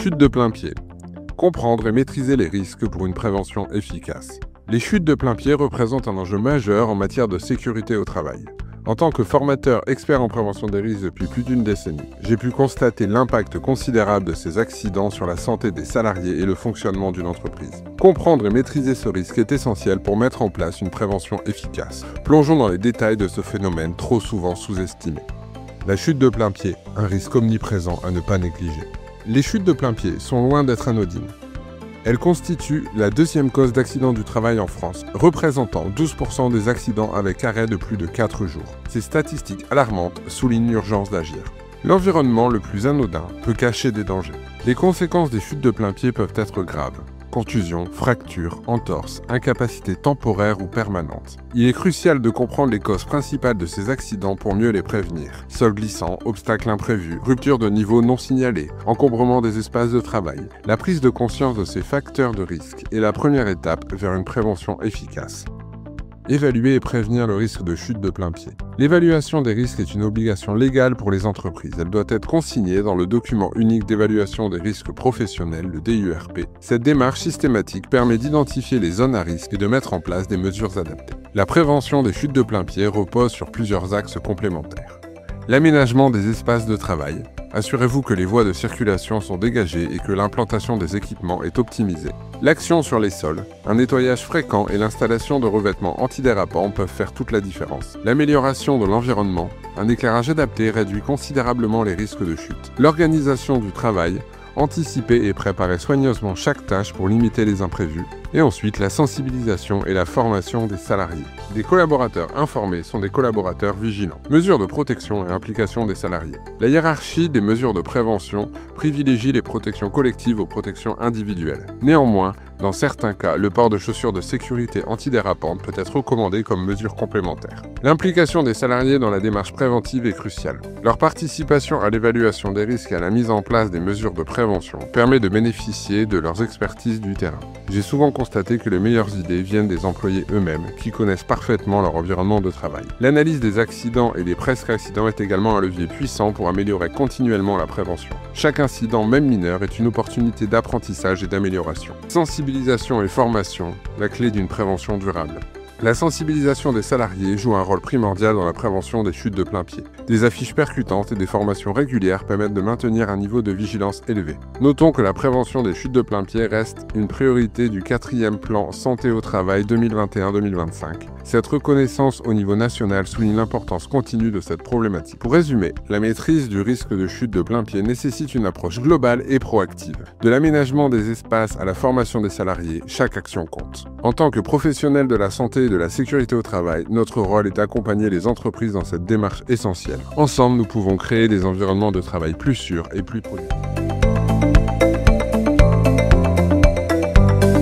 Chute de plein pied. Comprendre et maîtriser les risques pour une prévention efficace. Les chutes de plein pied représentent un enjeu majeur en matière de sécurité au travail. En tant que formateur expert en prévention des risques depuis plus d'une décennie, j'ai pu constater l'impact considérable de ces accidents sur la santé des salariés et le fonctionnement d'une entreprise. Comprendre et maîtriser ce risque est essentiel pour mettre en place une prévention efficace. Plongeons dans les détails de ce phénomène trop souvent sous-estimé. La chute de plein pied, un risque omniprésent à ne pas négliger. Les chutes de plein pied sont loin d'être anodines. Elles constituent la deuxième cause d'accident du travail en France, représentant 12% des accidents avec arrêt de plus de 4 jours. Ces statistiques alarmantes soulignent l'urgence d'agir. L'environnement le plus anodin peut cacher des dangers. Les conséquences des chutes de plein pied peuvent être graves. Contusions, fractures, entorses, incapacités temporaires ou permanentes. Il est crucial de comprendre les causes principales de ces accidents pour mieux les prévenir. Sol glissant, obstacles imprévus, rupture de niveau non signalés, encombrement des espaces de travail. La prise de conscience de ces facteurs de risque est la première étape vers une prévention efficace. Évaluer et prévenir le risque de chute de plein pied. L'évaluation des risques est une obligation légale pour les entreprises. Elle doit être consignée dans le document unique d'évaluation des risques professionnels, le DURP. Cette démarche systématique permet d'identifier les zones à risque et de mettre en place des mesures adaptées. La prévention des chutes de plein pied repose sur plusieurs axes complémentaires. L'aménagement des espaces de travail. Assurez-vous que les voies de circulation sont dégagées et que l'implantation des équipements est optimisée. L'action sur les sols, un nettoyage fréquent et l'installation de revêtements antidérapants peuvent faire toute la différence. L'amélioration de l'environnement, un éclairage adapté réduit considérablement les risques de chute. L'organisation du travail, anticiper et préparer soigneusement chaque tâche pour limiter les imprévus. Et ensuite, la sensibilisation et la formation des salariés. Des collaborateurs informés sont des collaborateurs vigilants. Mesures de protection et implication des salariés. La hiérarchie des mesures de prévention privilégie les protections collectives aux protections individuelles. Néanmoins, dans certains cas, le port de chaussures de sécurité antidérapantes peut être recommandé comme mesure complémentaire. L'implication des salariés dans la démarche préventive est cruciale. Leur participation à l'évaluation des risques et à la mise en place des mesures de prévention permet de bénéficier de leurs expertises du terrain. J'ai souvent constaté que les meilleures idées viennent des employés eux-mêmes, qui connaissent parfaitement leur environnement de travail. L'analyse des accidents et des presque accidents est également un levier puissant pour améliorer continuellement la prévention. Chaque incident, même mineur, est une opportunité d'apprentissage et d'amélioration. Sensibilisation et formation, la clé d'une prévention durable. La sensibilisation des salariés joue un rôle primordial dans la prévention des chutes de plein pied. Des affiches percutantes et des formations régulières permettent de maintenir un niveau de vigilance élevé. Notons que la prévention des chutes de plein pied reste une priorité du 4e plan Santé au travail 2021-2025. Cette reconnaissance au niveau national souligne l'importance continue de cette problématique. Pour résumer, la maîtrise du risque de chute de plein pied nécessite une approche globale et proactive. De l'aménagement des espaces à la formation des salariés, chaque action compte. En tant que professionnels de la santé et de la sécurité au travail, notre rôle est d'accompagner les entreprises dans cette démarche essentielle. Ensemble, nous pouvons créer des environnements de travail plus sûrs et plus productifs.